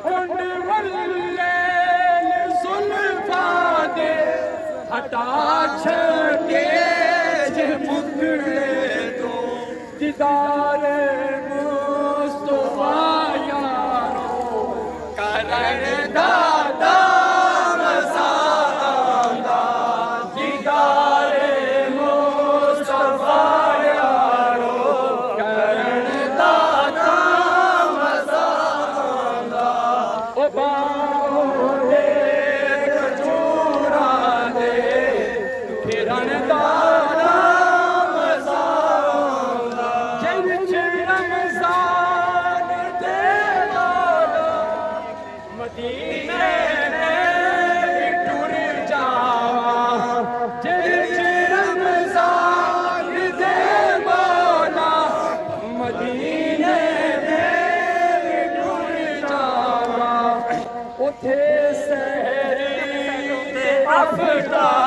कुंड वल्ले सुल्फा दे हटा छके जे मुकड़े तो दीदार मुस्तफा यारो करण दादा मसादा दीदार मुस्तफा यारो करण दादा मसादा ओ बाहों दे खजूरा दे फिरन दादा मसादा जिन रमजान दे वाला मदीने में टुर जावा जिन रमजान दे वाला मदीने में टुर जावा उथे सहरी ते अफ्तार